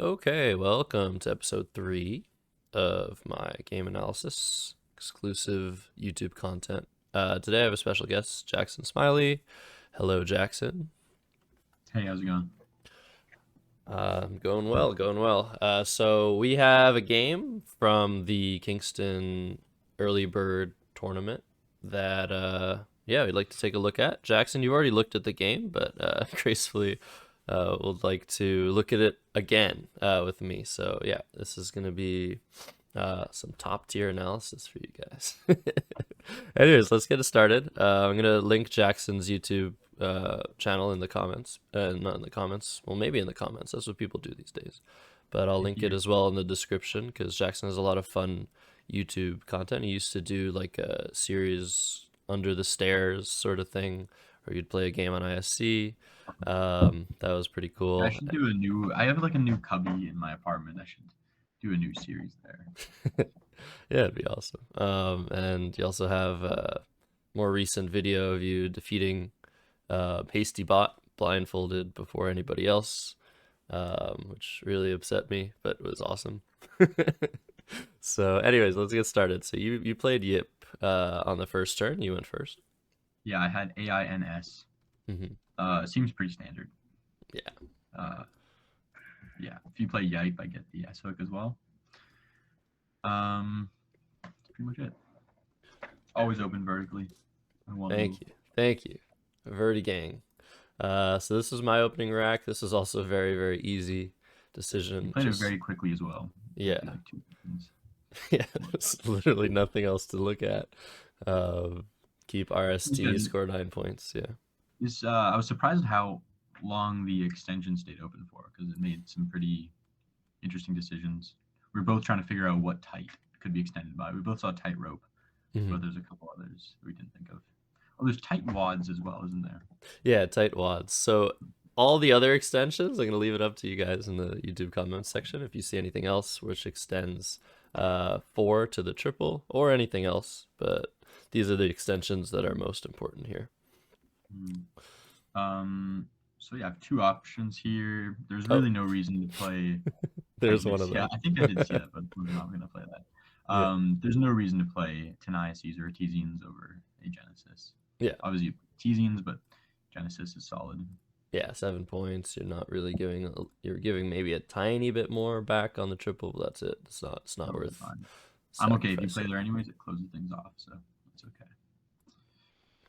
Okay, welcome to episode 3 of my game analysis exclusive YouTube content. Today I have a special guest, Jackson Smylie. Hello, Jackson. Hey, how's it going? Going well, going well. So we have a game from the Kingston Early Bird tournament that, yeah, we'd like to take a look at. Jackson, you already looked at the game, but gracefully would like to look at it again with me. So yeah, this is going to be some top tier analysis for you guys. Anyways, let's get it started. I'm gonna link Jackson's YouTube channel in the comments. Not in the comments. Well, maybe in the comments. That's what people do these days. But I'll link it Here. as well in the description because Jackson has a lot of fun YouTube content. He used to do like a series under the stairs sort of thing, where you'd play a game on ISC. That was pretty Yeah, I cool. should do a new. I have like a new cubby in my apartment. I should do a new series there. Yeah, it'd be awesome. And you also have a more recent video of you defeating Hasty Bot blindfolded before anybody else, which really upset me, but was awesome. So, anyways, let's get started. So you played Yip on the first turn. You went first. Yeah, I had AINS. Hmm. Seems pretty standard. Yeah. Uh, yeah, if you play Yipe, I get the S hook as well. That's pretty much it. Always open vertically. I one move. Thank you. Thank you. Verdi gang. So this is my opening rack. This is also a very, very easy You decision. played it very quickly as well. Yeah. Took you like 2 seconds. Yeah, there's literally nothing else to look at. Keep RST, Good. score 9 points. Yeah. I was surprised how long the extension stayed open for because it made some pretty interesting decisions. We were both trying to figure out what tight could be extended by. We both saw tight rope, Hmm. but there's a couple others we didn't think of. Oh, there's tight wads as well, isn't there? Yeah, tight wads. So all the other extensions, I'm gonna leave it up to you guys in the YouTube comments section if you see anything else which extends 4 to the triple or anything else. But these are the extensions that are most important here. Hmm. So yeah, I have two options here. There's Oh, really no reason to play there's one tightness. of Yeah, them. I think I did see that, but we're not going to play that. Yeah. There's no reason to play Taniases or Artesians over a Genesis. Yeah. Obviously, Artesians, but Genesis is solid. Yeah, 7 points. You're not really giving. You're giving maybe a tiny bit more back on the triple, but that's it. It's not. It's not Totally worth fine. I'm okay if you play sacrificing. there anyways. It closes things off, so it's okay.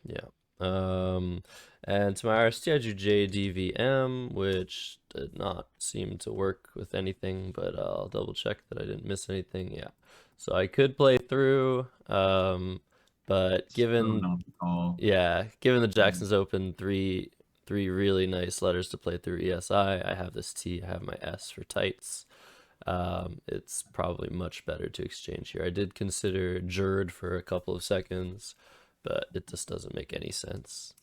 Yeah. Um, and to my RST, I drew JDVM, which did not seem to work with anything, but I'll double check that I didn't miss anything. Yeah. So I could play through, but So given, not the call. yeah, given the Mm, Jackson's Open three really nice letters to play through ESI, I have this T, I have my S for tights. It's probably much better to exchange here. I did consider Jerd for a couple of seconds, but it just doesn't make any sense.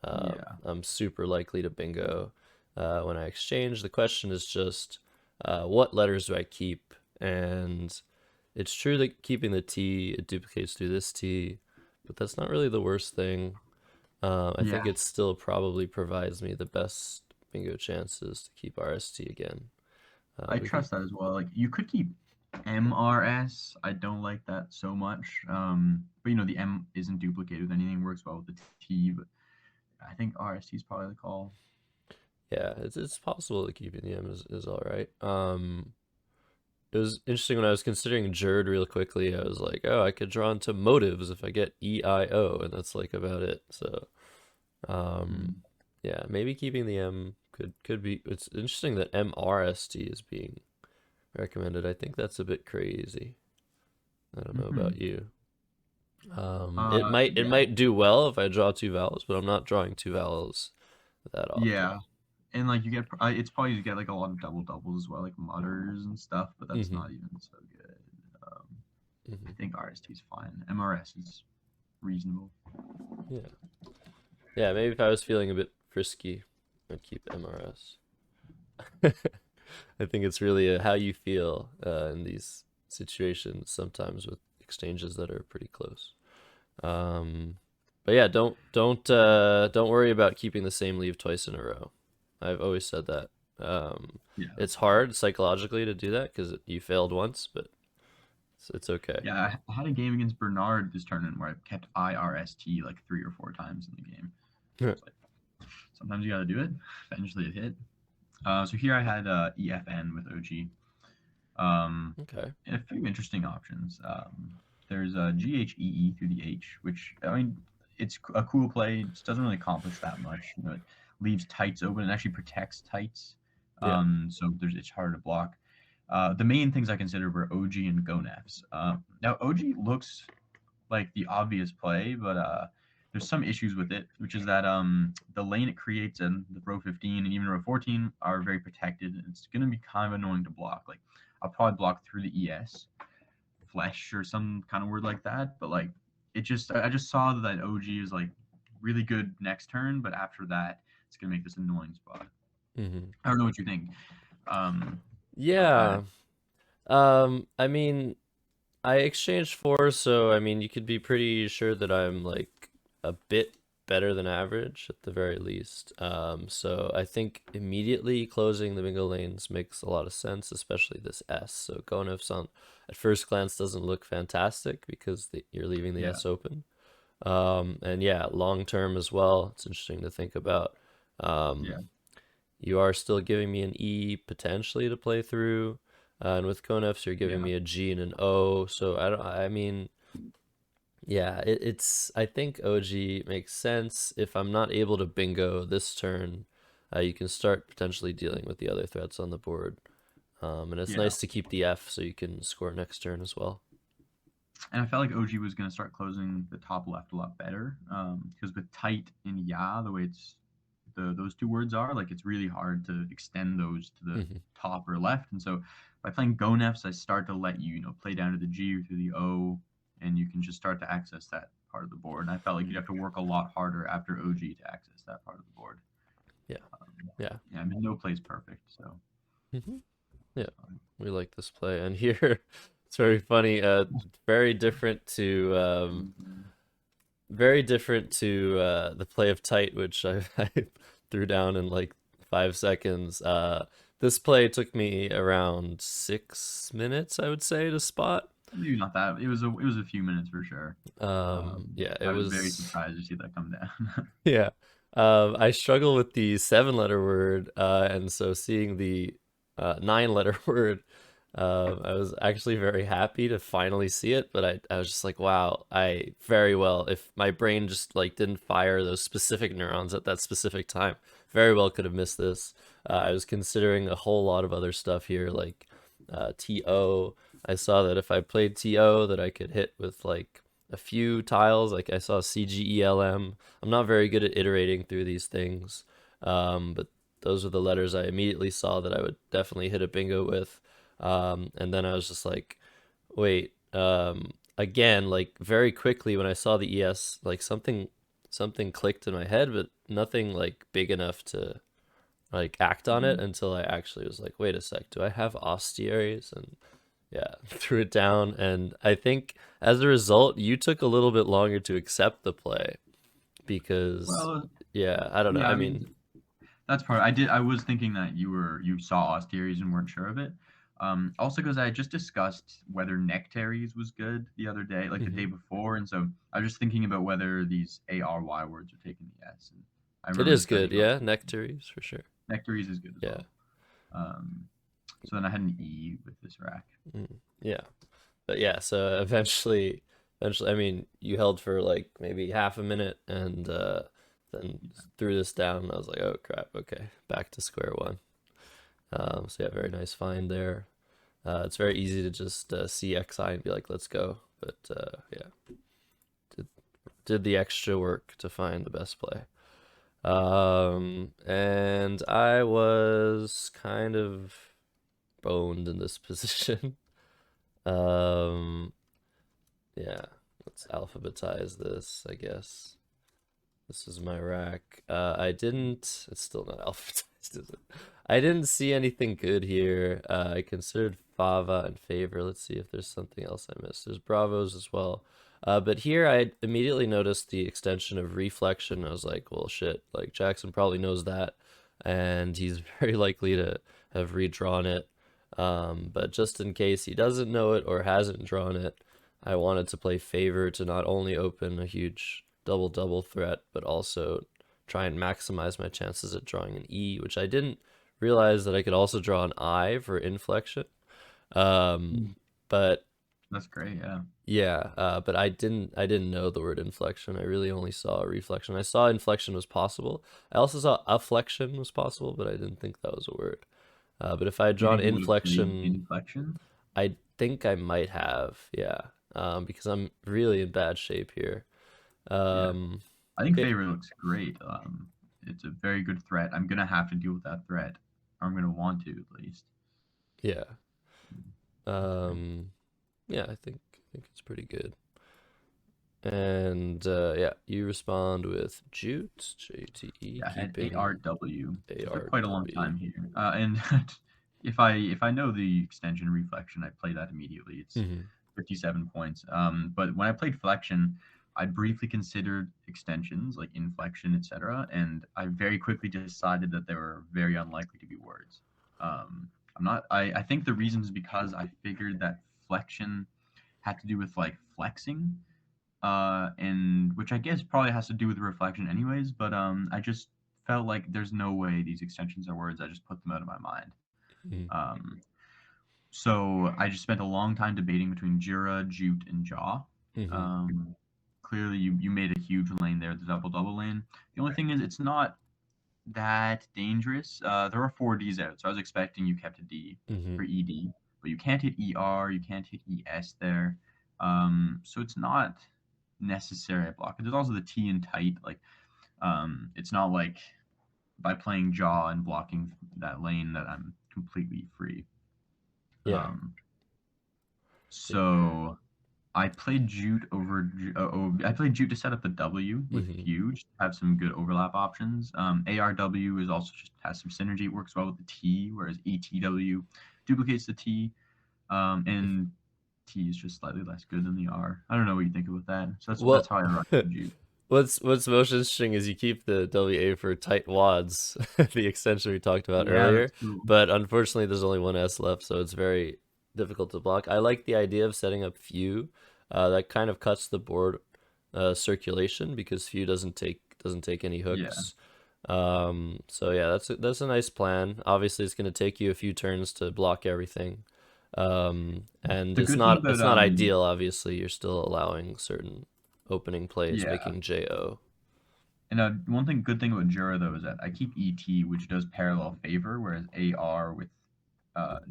yeah, I'm super likely to bingo when I exchange. The question is just what letters do I keep? And it's true that keeping the T, it duplicates through this T, but that's not really the worst thing. I think yeah. it still probably provides me the best bingo chances to keep RST again. I We can, trust that as well. Like you could keep MRS. I don't like that so much. But the M isn't duplicated with anything. Works well with the T, but I think RST is probably the call. yeah, it's possible that keeping the M is all right. It was interesting when I was considering Jerd real quickly. I was like, oh, I could draw into motives if I get EIO, and that's like about it. So, um, Mm. yeah, maybe keeping the M could be. It's interesting that MRST is being recommended. I think that's a bit crazy. I don't know Hmm. about you. It Yeah, might do well if I draw two vowels, but I'm not drawing two vowels that often. yeah, and like you get, it's probably you get like a lot of double doubles as well, like mutters and stuff. But that's Hmm. not even so good. Um, I Hmm. think RST is fine. MRS is reasonable. Yeah, yeah. Maybe if I was feeling a bit frisky, I'd keep MRS. I think it's really how you feel in these situations, sometimes with exchanges that are pretty close. Um, but yeah, don't worry about keeping the same leave twice in a row. I've always said that. Um, Yeah, it's for sure. hard psychologically to do that because you failed once, but it's okay. Yeah, I had a game against Bernard this tournament where I kept IRST like 3 or 4 times in the game. It's like sometimes you got to do it. Eventually it hit. So here I had EFN with OG. Okay. And a few interesting options. There's GHEE through the H, which I mean, it's a cool play. It just doesn't really accomplish that much. You know, it leaves tights open and actually protects tights. Yeah. So it's harder to block. The main things I consider were OG and Gonefs. Now OG looks like the obvious play, but there's some issues with it, which is that the lane it creates and the row 15 and even row 14 are very protected, and it's going to be kind of annoying to block. Like I'll probably block through the ES, flesh or some kind of word like that, but like I just saw that OG is like really good next turn, but after that it's going to make this annoying spot. Hmm. I don't know what you think about that. Yeah. I mean, I exchanged four, so I mean, you could be pretty sure that I'm like a bit better than average at the very least. So I think immediately closing the bingo lanes makes a lot of sense, especially this S. So Gonif's on at first glance doesn't look fantastic because you're leaving the Yeah, S open. And yeah, long term as well, it's interesting to think about. yeah, Um, you are still giving me an E potentially to play through. And with Konefs, you're giving yeah, me a G and an O. So I don't, I mean, yeah, I think OG makes sense. If I'm not able to bingo this turn, you can start potentially dealing with the other threats on the board. And it's yeah. nice to keep the F so you can score next turn as well. And I felt like OG was going to start closing the top left a lot better because with tight and ya, the way those two words are, like it's really hard to extend those to the Hmm. top or left. And so by playing Gonefs, I start to let you, play down to the G or through the O, and you can just start to access that part of the board. And I felt like you'd have to work a lot harder after OG to access that part of the board. Yeah, Um, yeah. yeah, I mean, no play is perfect, so Hmm. Yeah, it's fine. we like this play. And here, it's very funny. Very different to the play of tight, which I threw down in like 5 seconds. This play took me around 6 minutes, I would say, to spot. Maybe not that. It was a few minutes for sure. Yeah, it I was very was. surprised to see that come down. Yeah. I struggle with the 7 letter word, and so seeing the 9 letter word, I was actually very happy to finally see it, but I was just like, wow, if my brain just like didn't fire those specific neurons at that specific time, very well could have missed this. I was considering a whole lot of other stuff here, like TO. I saw that if I played TO, that I could hit with like a few tiles. Like I saw CGELM. I'm not very good at iterating through these things, but those are the letters I immediately saw that I would definitely hit a bingo with. And then I was just like, wait, again, like very quickly when I saw the ES, like something clicked in my head, but nothing like big enough to like act on it Mhm. until I actually was like, wait a sec, do I have austerities? And yeah, threw it down. And I think as a result, you took a little bit longer to accept the play because, Well, yeah, I don't know. yeah, I I mean, mean, that's part. I was thinking that you saw austerities and weren't sure of it. Also, because I just discussed whether nectaries was good the other day, like the day mhm. before, and so I was just thinking about whether these ARY words are taking the S. And I It remember is discussing good. about Yeah, nectaries for sure. nectaries is good as Yeah. well. Um, so then I had an E with this rack. Mm, yeah. But yeah, so eventually, I mean, you held for like maybe half a minute and then threw this down. And I was like, oh crap, okay, back to square one. So yeah, very nice find there. It's very easy to just see XI and be like, let's go. But yeah, did, did the extra work to find the best play. And I was kind of boned in this position. Um, yeah, let's alphabetize this, I guess. This is my rack. It's still not alphabetized, is it? I didn't see anything good here. I considered Fava and Favor. Let's see if there's something else I missed. There's Bravos as well. But here I immediately noticed the extension of reflection. I was like, well, shit, like Jackson probably knows that. and he's very likely to have redrawn it. But just in case he doesn't know it or hasn't drawn it, I wanted to play favor to not only open a huge double double threat, but also try and maximize my chances at drawing an E, which I didn't realize that I could also draw an I for inflection. Um, Mm, but that's great. Yeah. yeah, but I didn't know the word inflection. I really only saw a reflection. I saw inflection was possible. I also saw afflection was possible, but I didn't think that was a word. But if I had Do you drawn think you would have played inflection, inflection? I think I might have, yeah, because I'm really in bad shape here. Yeah. Um, I think it, favor looks great. It's a very good threat. I'm gonna have to deal with that threat. Or I'm gonna want to at least. yeah, That's great. um, yeah, I think it's pretty good. And yeah, you respond with Jute, JTE, Yeah, I had keeping ARW. It took quite a long ARW. time here. And if I know the extension reflection, I play that immediately. It's Hmm. 57 points. But when I played flexion, I briefly considered extensions like inflection, etc., and I very quickly decided that they were very unlikely to be words. I'm not. I think the reason is because I figured that flexion had to do with like flexing, and which I guess probably has to do with reflection anyways. But I just felt like there's no way these extensions are words. I just put them out of my mind. Hmm. Um, so I just spent a long time debating between Jura, Jute, and Jaw. Hmm. Um, Clearly, you made a huge lane there, the double double lane. The only thing is, it's not that dangerous. There are four Ds out, so I was expecting you kept a D Hmm. for ED, but you can't hit ER, you can't hit ES there. So it's not necessary at block. There's also the T in tight. Like, it's not like by playing jaw and blocking that lane that I'm completely free. Yeah. Um, so I played Jute over. I played Jute to set up the W with Hmm. Fuge, have some good overlap options. ARW is also just has some synergy. It works well with the T, whereas ETW duplicates the T, and T is just slightly less good than the R. I don't know what you think about that. So that's Well, how I run Jute. what's most interesting is you keep the WA for tight wads, the extension we talked about Yeah, earlier, that's cool. but unfortunately there's only one S left, so it's very difficult to block. I like the idea of setting up few. That kind of cuts the board circulation because few doesn't take any Yeah. hooks. So yeah, that's a nice plan. Obviously, it's going to take you a few turns to block everything. And The it's good thing not about it's not ideal. Obviously, you're still allowing certain opening plays, yeah, making JO. and one good thing about Jura though is that I keep ET, which does parallel favor, whereas AR with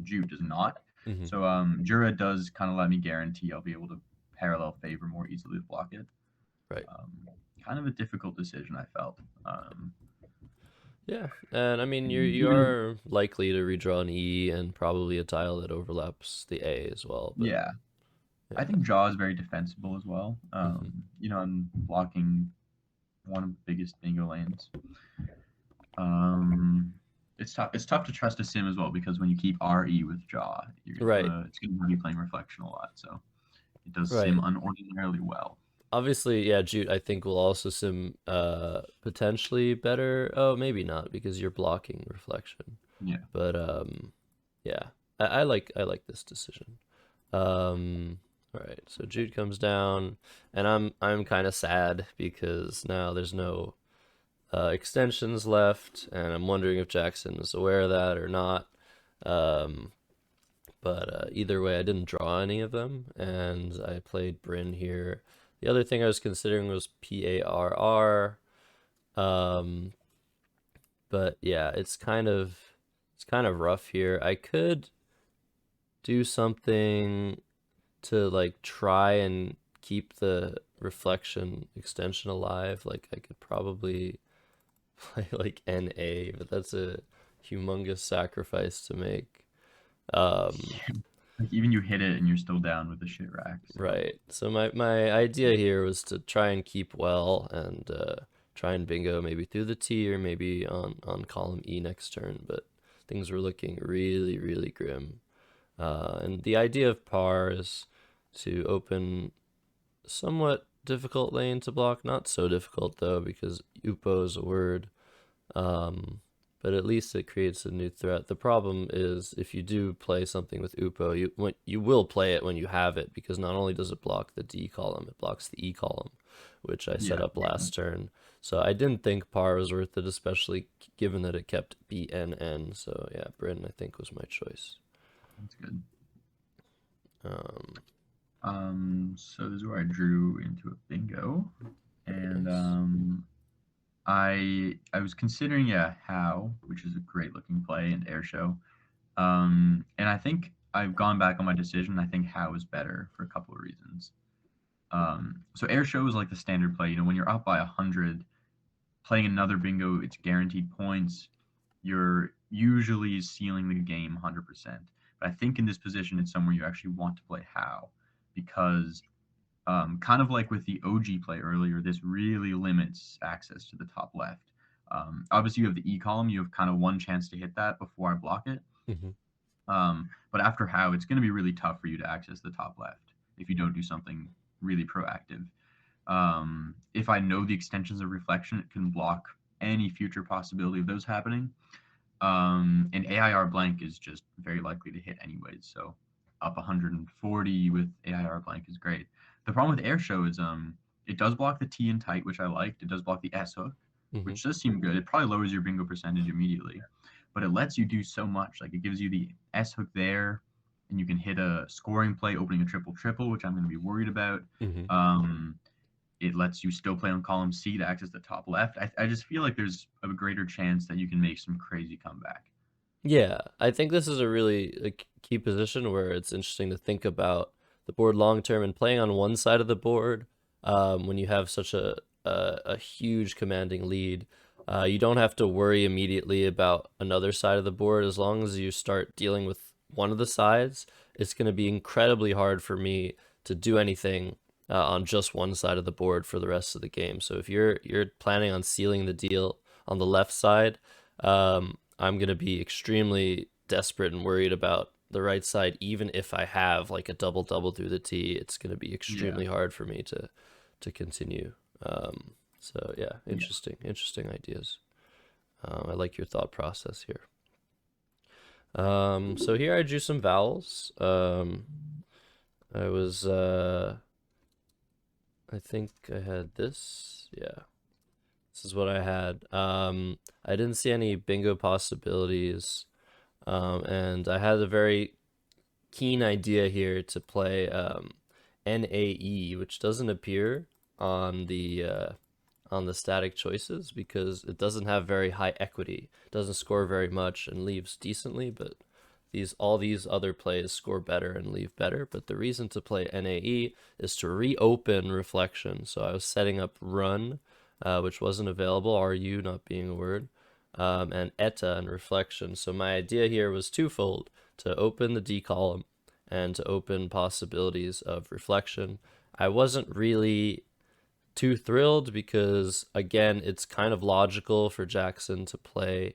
Jude does not. Hmm. So Jura does kind of let me guarantee I'll be able to parallel favor more easily to block it. Right. Um, Kind of a difficult decision I felt. Yeah, and I mean you Even are likely to redraw an E and probably a tile that overlaps the A as well. But yeah, I yeah. think Jaw is very defensible as well. Hmm. I'm blocking one of the biggest bingo lanes. Um, it's tough. It's tough to trust a sim as well because when you keep RE with Jaw, Right. it's gonna be playing reflection a lot. So it does sim Right. unordinarily well. Obviously, yeah, Jute I think will also sim potentially better. Oh, maybe not because you're blocking reflection. Yeah. But yeah. I like this decision. All right. So Jude comes down and I'm kind of sad because now there's no extensions left and I'm wondering if Jackson is aware of that or not. Um but either way, I didn't draw any of them, and I played Bryn here. The other thing I was considering was PARR, um, but yeah, it's kind of rough here. I could do something to like try and keep the reflection extension alive. Like I could probably play like NA, but that's a humongous sacrifice to make. Um, Like even you hit it and you're still down with the shit rack. So Right. So my idea here was to try and keep well and try and bingo maybe through the T or maybe on column E next turn, but things were looking really, really grim. And the idea of par is to open somewhat difficult lane to block, not so difficult though because Upo is a word. Um, but at least it creates a new threat. The problem is if you do play something with Upo, you will play it when you have it because not only does it block the D column, it blocks the E column, which I set Yeah, up for sure. last turn. So I didn't think par was worth it, especially given that it kept BNN. So yeah, Bryn I think was my choice. That's good. Um, So this is where I drew into a bingo, very and nice. I was considering, yeah, How, which is a great looking play, and Air Show. And I think I've gone back on my decision. I think How is better for a couple of reasons. So Air Show is like the standard play. You know, when you're up by 100, playing another bingo, it's guaranteed points. You're usually sealing the game 100%. But I think in this position, it's somewhere you actually want to play How, because kind of like with the OG play earlier, this really limits access to the top left. Obviously, you have the E column. You have kind of one chance to hit that before I block it. Hmm. But after How, it's going to be really tough for you to access the top left if you don't do something really proactive. If I know the extensions of reflection, it can block any future possibility of those happening. And AIR blank is just very likely to hit anyways. So up 140 with AIR blank is great. The problem with air show is it does block the T in tight, which I liked. It does block the S hook, Hmm. which does seem good. It probably lowers your bingo percentage immediately, but it lets you do so much. Like it gives you the S hook there, and you can hit a scoring play, opening a triple triple, which I'm going to be worried about. Hmm. Um, it lets you still play on column C to access the top left. I just feel like there's a greater chance that you can make some crazy comeback. Yeah, I think this is a really key position where it's interesting to think about the board long term and playing on one side of the board when you have such a huge commanding lead. You don't have to worry immediately about another side of the board as long as you start dealing with one of the sides. It's going to be incredibly hard for me to do anything on just one side of the board for the rest of the game. So if you're planning on sealing the deal on the left side, I'm gonna be extremely desperate and worried about the right side, even if I have like a double double through the T. It's gonna be Yeah, extremely hard for me to continue. So yeah, yeah, interesting ideas. I like your thought process here. So here I drew some vowels. I was I think I had this. Yeah, this is what I had. I didn't see any bingo possibilities. And I had a very keen idea here to play NAE, which doesn't appear on the static choices because it doesn't have very high equity. It doesn't score very much and leaves decently, but all these other plays score better and leave better. But the reason to play NAE is to reopen reflection. So I was setting up run, which wasn't available, RU not being a word, and ETA and reflection. So my idea here was twofold: to open the D column and to open possibilities of reflection. I wasn't really too thrilled because again, it's kind of logical for Jackson to play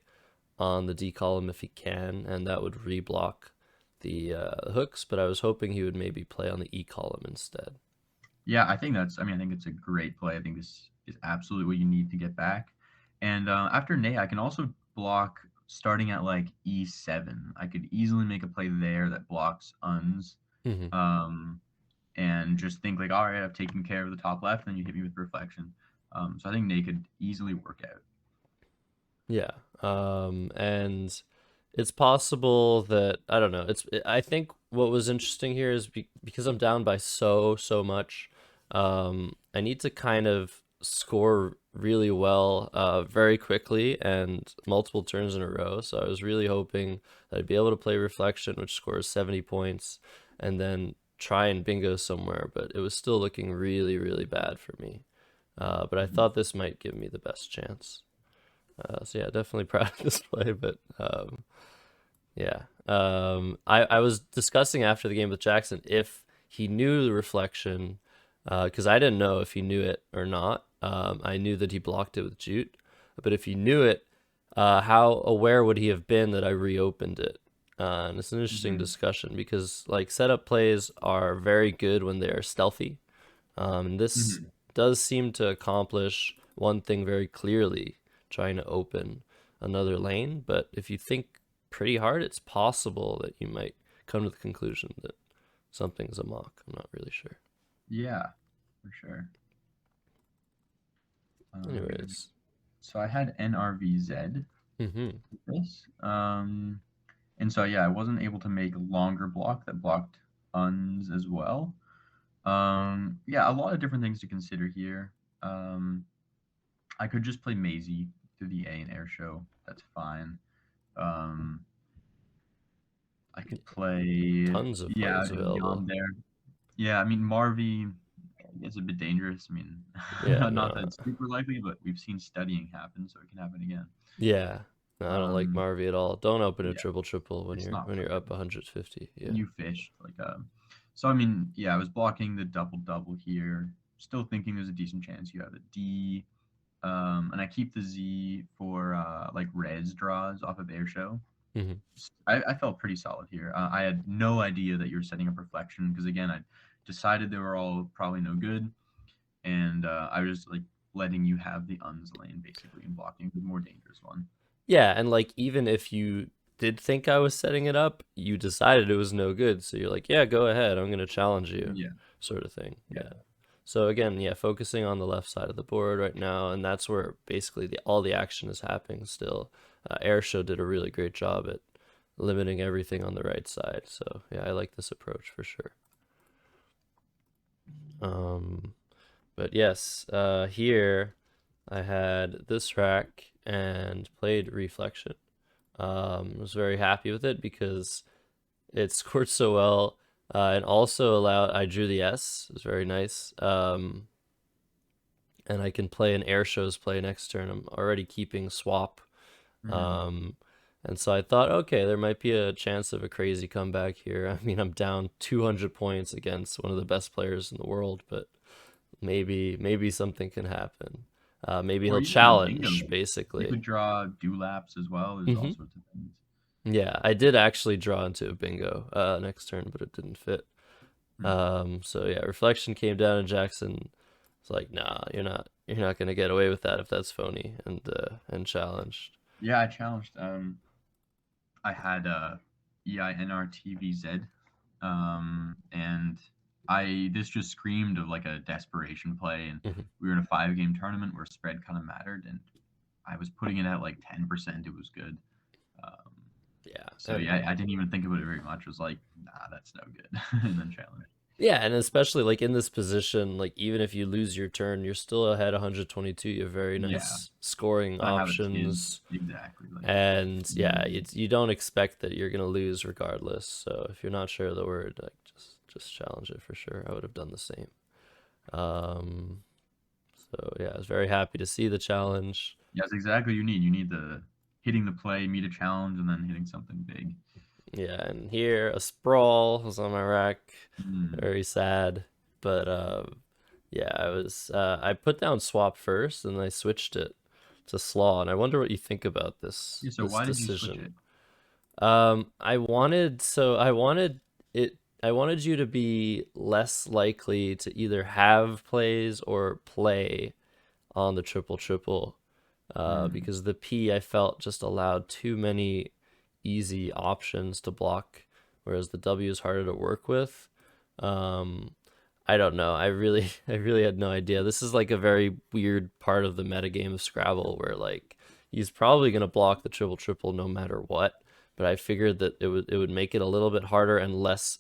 on the D column if he can, and that would reblock the hooks. But I was hoping he would maybe play on the E column instead. yeah. I think that's. I mean, I think it's a great play. I think this is absolutely what you need to get back. And after Nay, I can also block starting at like E7. I could easily make a play there that blocks uns. Hmm. Um, and just think like, all right, I've taken care of the top left, and then you hit me with reflection. So I think Nay could easily work out. Yeah. And it's possible that I don't know. I think what was interesting here is because I'm down by so much. I need to kind of score really well, very quickly and multiple turns in a row. So I was really hoping that I'd be able to play reflection, which scores 70 points, and then try and bingo somewhere. But it was still looking really bad for me. But I Mhm. thought this might give me the best chance. So yeah, definitely proud of this play, but yeah. I was discussing after the game with Jackson if he knew the reflection, because I didn't know if he knew it or not. I knew that he blocked it with Jute, but if he knew it, how aware would he have been that I reopened it? And it's an interesting Mhm. discussion because like setup plays are very good when they are stealthy. And this Mhm. does seem to accomplish one thing very clearly, trying to open. another lane. But if you think pretty hard, it's possible that you might come to the conclusion that something's a mock. I'm not really sure. Yeah, for sure. Um, Anyways, so I had NRVZ mm-hmm. with this. And so yeah, I wasn't able to make a longer block that blocked uns as well. Yeah, a lot of different things to consider here. Um, I could just play Maisie through the A and Air Show. That's fine. Um, I could play, Tons of yeah, plays available. Yonder. Yeah, I mean Marvy is a bit dangerous. I mean, Yeah, not that no, it's super likely, but we've seen studying happen, so it can happen again. yeah, no, I don't like Um, Marvy at all. Don't open a yeah, triple triple when it's you're not up perfect. 150. Yeah. You fished so I mean, yeah, I was blocking the double double here. Still thinking there's a decent chance you have a D. And I keep the Z for like res draws off of air show. Hmm. I felt pretty solid here. I had no idea that you were setting up reflection because again, I decided they were all probably no good, and I was like letting you have the uns lane basically and blocking the more dangerous one. Yeah, and like even if you did think I was setting it up, you decided it was no good, so you're like, yeah, go ahead, I'm gonna challenge you, Yeah, sort of thing. yeah, Yeah. So again, yeah, focusing on the left side of the board right now, and that's where basically all the action is happening still. Airshow did a really great job at limiting everything on the right side. So yeah, I like this approach for sure. Um, but yes, here I had this rack and played Reflection. Was very happy with it because it scored so well, and also allowed I drew the S. It was very nice. And I can play an air shows play next turn. I'm already keeping swap. hmm Um, and so I thought, okay, there might be a chance of a crazy comeback here. I mean, I'm down 200 points against one of the best players in the world, but maybe something can happen. Maybe or he'll even in bingo. challenge, You basically. could draw dewlaps as well. There's all Hmm. sorts of things. Yeah, I did actually draw into a bingo next turn, but it didn't fit. Hmm. So yeah, reflection came down, and Jackson was like, "Nah, you're not gonna get away with that if that's phony," and challenged. Yeah, I challenged. I had EINRTVZ, and I this just screamed of like a desperation play, and Hmm. we were in a 5 game tournament where spread kind of mattered, and I was putting it at like 10%. It was good. Um, Yeah, so and yeah, I didn't even think about it very much. I was like, nah, that's no good, and then challenge. yeah, and especially like in this position, like even if you lose your turn, you're still ahead 122. You have very Yeah, nice scoring I have a kid options, exactly like. and yeah, Mm, you don't expect that you're gonna lose regardless. So if you're not sure of the word, like just challenge it for sure. I would have done the same. Um, so yeah, I was very happy to see the challenge. yes, exactly. You need the hitting the play, meet a challenge, and then hitting something big. Yeah, and here a sprawl was on my rack. Mm. Very sad, but yeah, I put down swap first, and I switched it to slaw, and I wonder what you think about Yeah. So this why did you switch decision. it? I wanted you to be less likely to either have plays or play on the triple triple, Mm. because the P I felt just allowed too many easy options to block, whereas the W is harder to work with. Um, I don't know. I really had no idea. This is like a very weird part of the metagame of Scrabble where like he's probably gonna block the triple triple no matter what. But I figured that it would make it a little bit harder and less,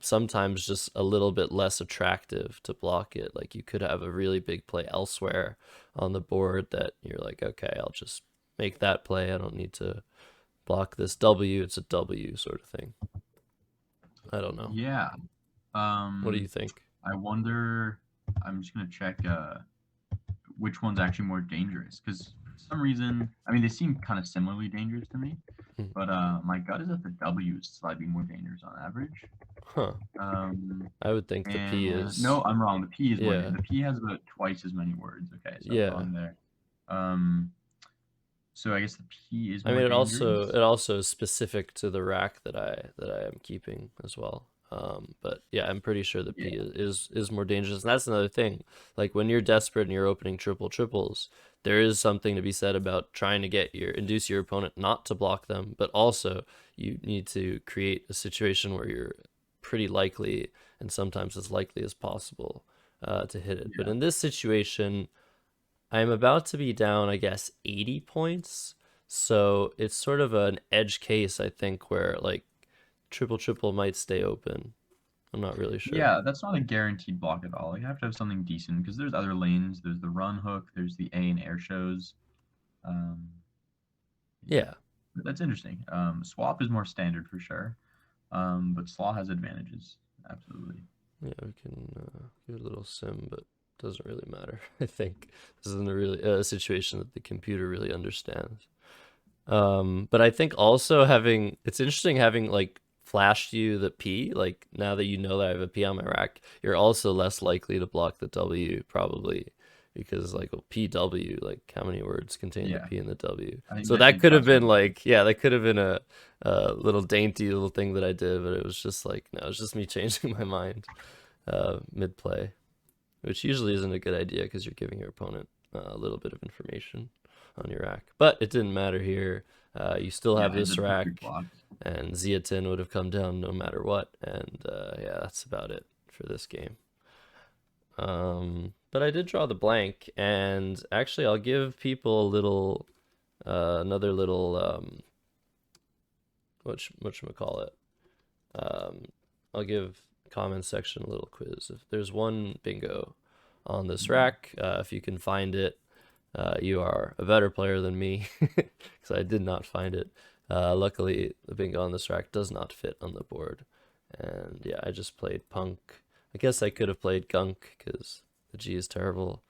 sometimes just a little bit less attractive to block it. Like you could have a really big play elsewhere on the board that you're like, okay, I'll just make that play. I don't need to block this W. It's a W sort of thing. I don't know. Yeah. What do you Um, think? I wonder. I'm just gonna check which one's actually more dangerous because for some reason, I mean, they seem kind of similarly dangerous to me, Hmm. but my gut is that the W is slightly more dangerous on average. Huh. Um, I would think the P and is. no, I'm wrong. The P is more. Yeah. The P has about twice as many words. Okay, so I was Yeah. wrong there. Um, so I guess the P is I more mean, dangerous. it also is specific to the rack that I am keeping as well. But yeah, I'm pretty sure the P Yeah. is more dangerous, and that's another thing. Like when you're desperate and you're opening triple triples, there is something to be said about trying to induce your opponent not to block them, but also you need to create a situation where you're pretty likely, and sometimes as likely as possible, to hit it. But Yeah. in this situation, I'm about to be down, I guess, 80 points. So it's sort of an edge case, I think, where like triple triple might stay open. I'm not really sure. Yeah, that's not a guaranteed block at all. You have to have something decent because there's other lanes. There's the run hook. There's the A and air shows. Um, yeah, Yeah. that's interesting. Swap is more standard for sure, but slaw has advantages. Absolutely. Yeah, we can give it a little sim, but it doesn't really matter. I think this isn't a really a situation that the computer really understands. But I think also having it's interesting having like flashed you the P, like now that you know that I have a P on my rack, you're also less likely to block the W probably because like well, PW, like how many words contain the Yeah, P and the W? I think So that that could could have cause some been issues. like, yeah, that could have been a little dainty little thing that I did, but it was just like, no, it was just me changing my mind mid play, which usually isn't a good idea because you're giving your opponent a little bit of information on your rack. But it didn't matter here. You still Yeah, have it's a this perfect rack, block. and Ziatin would have come down no matter what. And yeah, that's about it for this game. But I did draw the blank, and actually, I'll give people a little, another little, whatchamacallit. Um, I'll give comment section a little quiz. If there's one bingo on this Mhm. rack, if you can find it, you are a better player than me because I did not find it. Luckily, the bingo on this rack does not fit on the board. And yeah, I just played punk. I guess I could have played gunk because the G is terrible.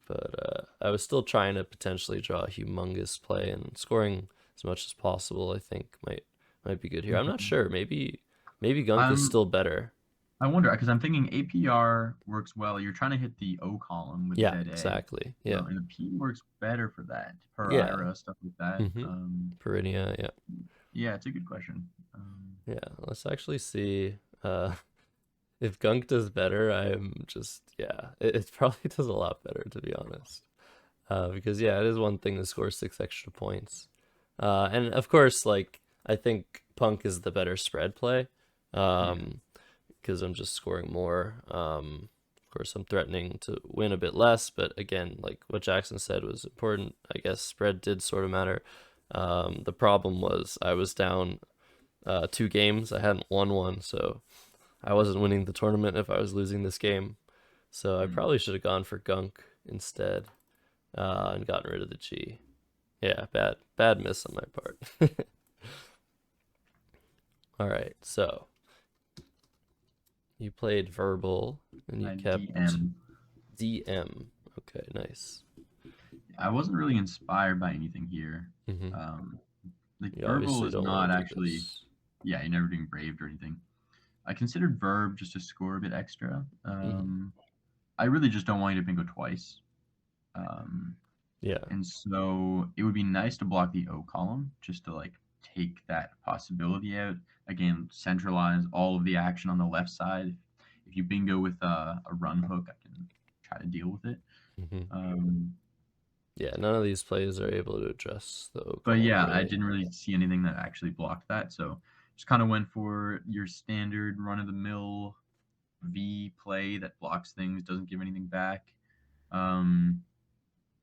But I was still trying to potentially draw a humongous play, and scoring as much as possible, I think, might be good here. I'm not Mhm. sure. Maybe gunk is I'm still better. I wonder because I'm thinking APR works well. You're trying to hit the O column with Yeah, ZA, exactly. Yeah. and the P works better for that. Per Yeah. IRA stuff like that. Mm-hmm. Perinia, yeah. Yeah, it's a good question. Yeah. Let's actually see. If gunk does better, I'm just yeah. It probably does a lot better to be honest. Because yeah, it is one thing to score 6 extra points. And of course, like I think Punk is the better spread play. Yeah. Um, because I'm just scoring more. Of course, I'm threatening to win a bit less, but again, like what Jackson said was important. I guess spread did sort of matter. The problem was I was down 2 games. I hadn't won one, so I wasn't winning the tournament if I was losing this game. So I Hmm. probably should have gone for Gunk instead and gotten rid of the G. Yeah, bad miss on my part. All right, so you played verbal and you I kept DM. DM. Okay, nice. I wasn't really inspired by anything here. Hmm. Um, like You verbal obviously is don't want not to do actually. this. Yeah, you're never doing braved or anything. I considered verb just to score a bit extra. Hmm. I really just don't want you to bingo twice. Um, Yeah. and so it would be nice to block the O column just to like take that possibility out. Again, centralize all of the action on the left side. If you bingo with a run hook, I can try to deal with it. Hmm. Um, Yeah, none of these plays are able to address the O but column yeah, I really. didn't really see anything that actually blocked that. So just kind of went for your standard run of the mill V play that blocks things, doesn't give anything back. Um,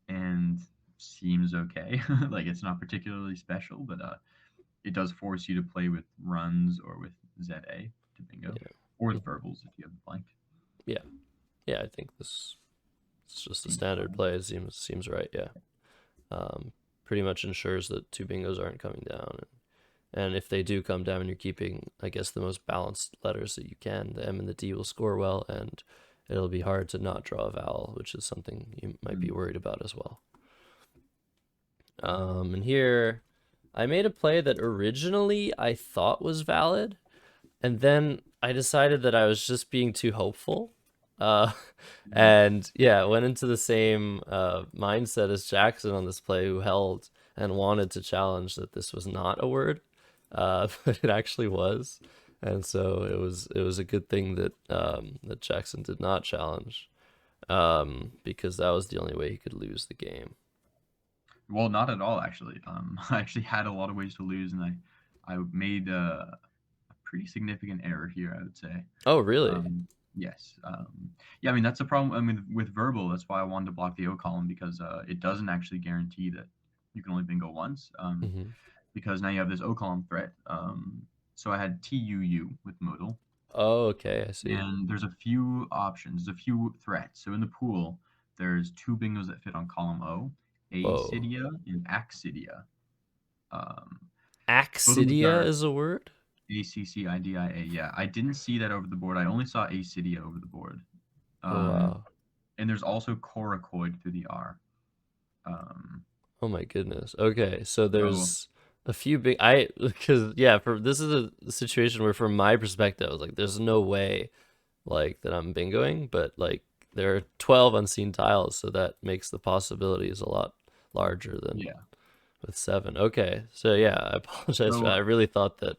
and seems okay. Like it's not particularly special, but it does force you to play with runs or with ZA to bingo, Yeah. or with Mhm. verbals if you have the blank. Yeah. Yeah, I think this it's just a Seems standard fine. play. It seems right. Yeah. Um, Pretty much ensures that 2 bingos aren't coming down. And if they do come down, you're keeping, I guess, the most balanced letters that you can. The M and the D will score well, and it'll be hard to not draw a vowel, which is something you might be Mm. worried about as well. And here, I made a play that originally I thought was valid, and then I decided that I was just being too hopeful. Uh, Mm. and yeah, went into the same mindset as Jackson on this play, who held and wanted to challenge that this was not a word, but it actually was. And so it was a good thing that that Jackson did not challenge because that was the only way he could lose the game. Well, not at all actually. I actually had a lot of ways to lose, and I made a pretty significant error here, I would say. Oh, really? Um, yes. Yeah, I mean that's the problem. I mean with verbal, that's why I wanted to block the O column because it doesn't actually guarantee that you can only bingo once. Hmm. Because now you have this O column threat. So I had TUU with modal, Oh, okay, I see. and there's a few options, a few threats. So in the pool, there's two bingos that fit on column O, Whoa. Acidia and Accidia. Um, both of which Accidia are is a word? Accidia. Yeah, I didn't see that over the board. I only saw Acidia over the board. Oh, Um, wow. and there's also coracoid through the R. Um, Oh my goodness. Okay, so so there's a few big because yeah, for this is a situation where from my perspective, I was like, there's no way like that I'm bingoing, but like there are 12 unseen tiles, so that makes the possibilities a lot larger than yeah. with seven. Okay, so yeah, I apologize for that. So I really thought that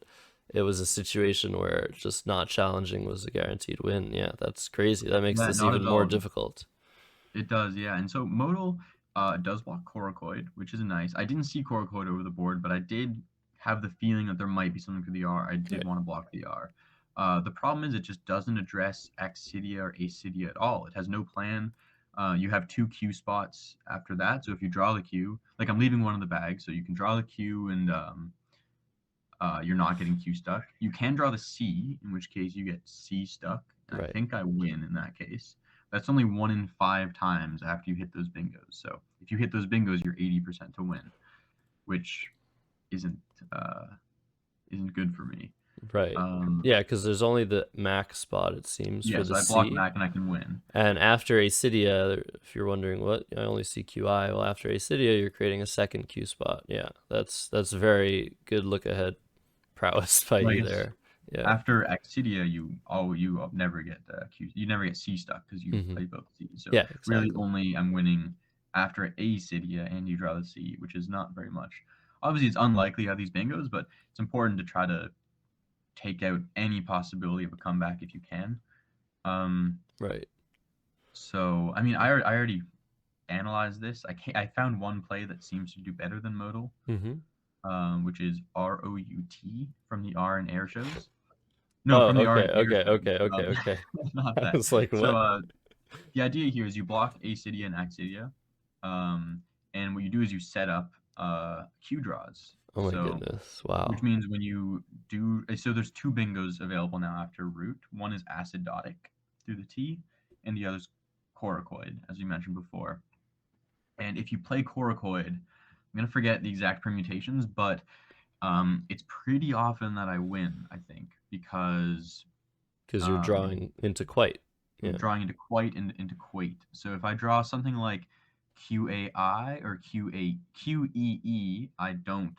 it was a situation where just not challenging was a guaranteed win. Yeah, that's crazy. That makes yeah, this not even at more all. difficult. It does, yeah. And so modal does block coracoid, which is nice. I didn't see coracoid over the board, but I did have the feeling that there might be something for the R. I did Right, want to block the R. The problem is it just doesn't address Accidia or Acidia at all. It has no plan. You have two Q spots after that. So if you draw the Q, like I'm leaving one in the bag, so you can draw the Q and you're not getting Q stuck. You can draw the C, in which case you get C stuck, and I right, think I win in that case. That's only 1 in 5 times after you hit those bingos. So if you hit those bingos, you're 80% to win, which isn't uh, isn't good for me. right. Um, Yeah, because there's only the max spot it seems for yeah, the so I block C. back and I can win. And after Acidia, if you're wondering what, I only see QI. Well, after Acidia, you're creating a second Q spot. Yeah, that's very good look ahead prowess by So I you guess there. Yeah. after Accidia, you never get Q. You never get C stuck because you Hmm. play both C. So Yeah, really, exactly. only I'm winning after Acidia and you draw the C, which is not very much. Obviously, it's unlikely how these bingos, but it's important to try to take out any possibility of a comeback if you can. Um, Right. so I mean, I already analyzed this. I found one play that seems to do better than modal, Hmm. which is ROUT from the R in air shows. No, Oh, from the R okay, in air okay, shows. okay, okay, okay. Not I that. was like, So what? the idea here is you block Acidia and Accidia, um, and what you do is you set up Q draws. Oh my So goodness. which Wow. means when you do so there's two bingos available now after root. One is acidotic through the T, and the other's coracoid, as we mentioned before. And if you play coracoid, I'm gonna forget the exact permutations, but it's pretty often that I win, I think, because Because you're um, drawing into quite. I'm Yeah. drawing into quite and into quate. So if I draw something like QAI or QEE, I don't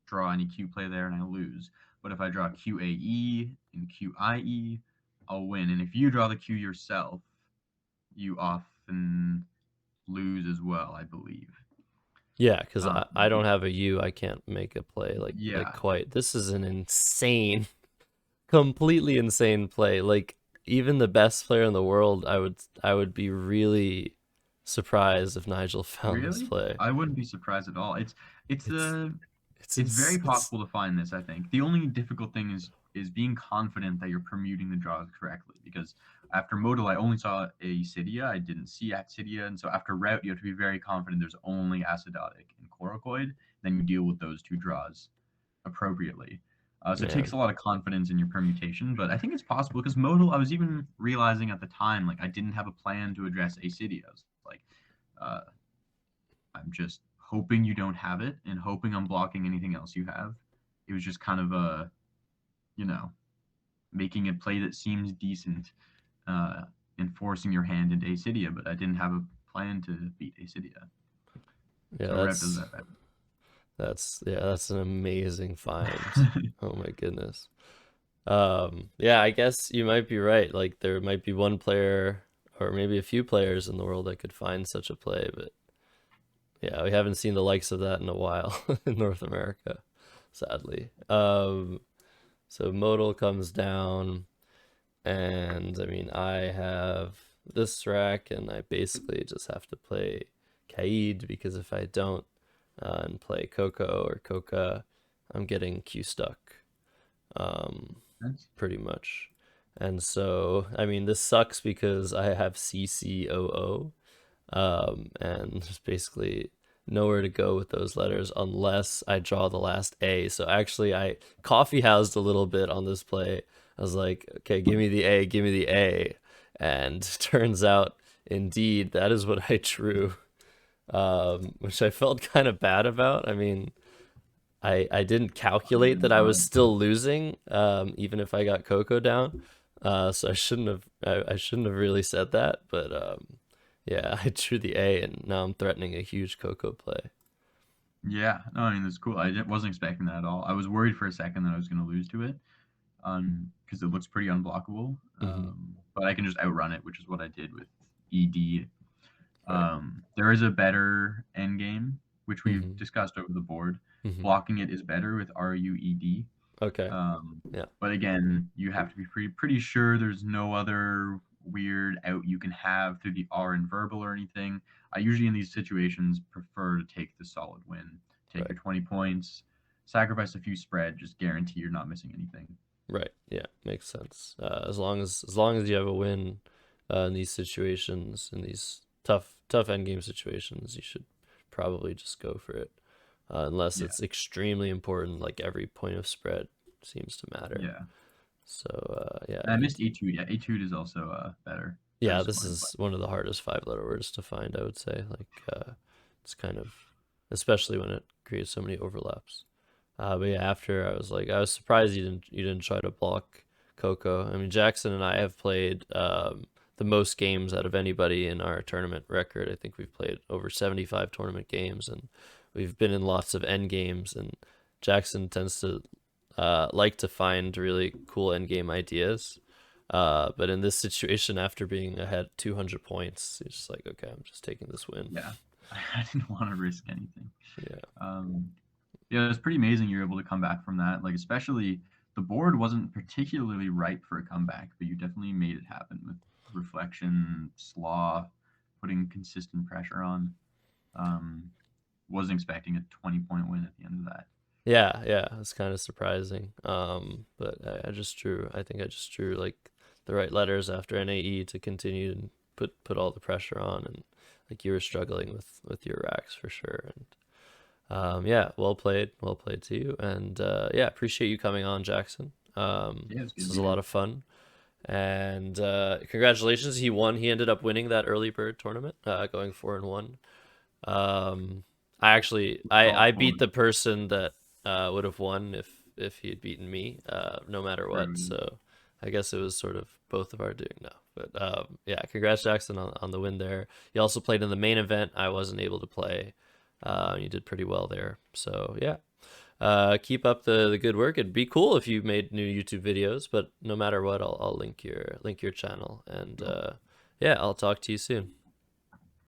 draw any Q play there and I lose. But if I draw QAE and QIE, I'll win. And if you draw the Q yourself, you often lose as well, I believe. Yeah, because I don't Um, have a U, I can't make a play like yeah, quite. This is an insane, completely insane play. Like even the best player in the world, I would be really surprised if Nigel found this really? play. I wouldn't be surprised at all. It's It's a it's It's very it's possible to find this, I think. The only difficult thing is being confident that you're permuting the draws correctly. Because after modal, I only saw Acidia, I didn't see Accidia, and so after route, you have to be very confident there's only acidotic and coracoid. Then you deal with those two draws appropriately. So it takes man. a lot of confidence in your permutation, but I think it's possible because modal, I was even realizing at the time, like I didn't have a plan to address Acidia. I was like, uh, I'm just hoping you don't have it and hoping I'm blocking anything else you have. It was just kind of a, you know, making a play that seems decent uh, and forcing your hand into Acidia, but I didn't have a plan to beat Acidia. Yeah, So Rev does that better. that's an amazing find. Oh my goodness. Yeah, I guess you might be right. Like there might be one player or maybe a few players in the world that could find such a play, but yeah, we haven't seen the likes of that in a while in North America, sadly. So modal comes down, and I mean, I have this rack, and I basically just have to play Kaid because if I don't, and play Coco or Coca, I'm getting Q stuck, um, That's, pretty much. And so, I mean, this sucks because I have CCOO, and there's basically nowhere to go with those letters unless I draw the last A. So actually, I coffee housed a little bit on this play. I was like, okay, give me the A, give me the A, and turns out, indeed, that is what I drew, which I felt kind of bad about. I mean, I didn't calculate that I was but still losing, even if I got Coco down. So I shouldn't have really said that, but yeah, I drew the A, and now I'm threatening a huge Coco play. yeah, no, I mean that's cool. Wasn't expecting that at all. I was worried for a second that I was going to lose to it, because it looks pretty unblockable. Hmm. But I can just outrun it, which is what I did with ED. Right. There is a better end game, which we've Hmm. discussed over the board. Hmm. Blocking it is better with RUED. Okay. Um, Yeah. but again, you have to be pretty sure there's no other weird out you can have through the R in verbal or anything. I usually in these situations prefer to take the solid win. Take Right. your 20 points, sacrifice a few spread, just guarantee you're not missing anything. Right. Yeah. Makes sense. As long as you have a win, in these situations, in these tough end game situations, you should probably just go for it, unless Yeah, it's extremely important, like every point of spread seems to matter. yeah. So yeah, And I missed Etude. Yeah, Etude is also better. yeah, That's this fun. is one of the hardest five-letter words to find, I would say. Like, it's kind of, especially when it creates so many overlaps. But yeah, after I was like, I was surprised you didn't try to block Coco. I mean, Jackson and I have played, the most games out of anybody in our tournament record. I think we've played over 75 tournament games, and we've been in lots of end games. And Jackson tends to, like to find really cool end game ideas. But in this situation, after being ahead 200 points, it's just like, okay, I'm just taking this win. Yeah, I didn't want to risk anything. Yeah. Um, yeah, it's pretty amazing you're able to come back from that. Like, especially the board wasn't particularly ripe for a comeback, but you definitely made it happen with reflection, slaw, putting consistent pressure on. Um, wasn't expecting a 20-point win at the end of that. Yeah, yeah, it's kind of surprising. But I think I just drew like the right letters after NAE to continue and put all the pressure on, and like you were struggling with your racks for sure. And yeah, well played to you, and yeah, appreciate you coming on, Jackson. Yeah, it's good This to was be a lot here. of fun, and congratulations, he won. He ended up winning that early bird tournament, going 4-1. Um, I Oh, beat the person that would have won if he had beaten me, no matter what. true. So I guess it was sort of both of our doing now. But yeah, congrats Jackson on the win there. You also played in the main event. I wasn't able to play. You did pretty well there. So yeah. Keep up the good work. It'd be cool if you made new YouTube videos, but no matter what, I'll link your channel, and Cool. yeah, I'll talk to you soon.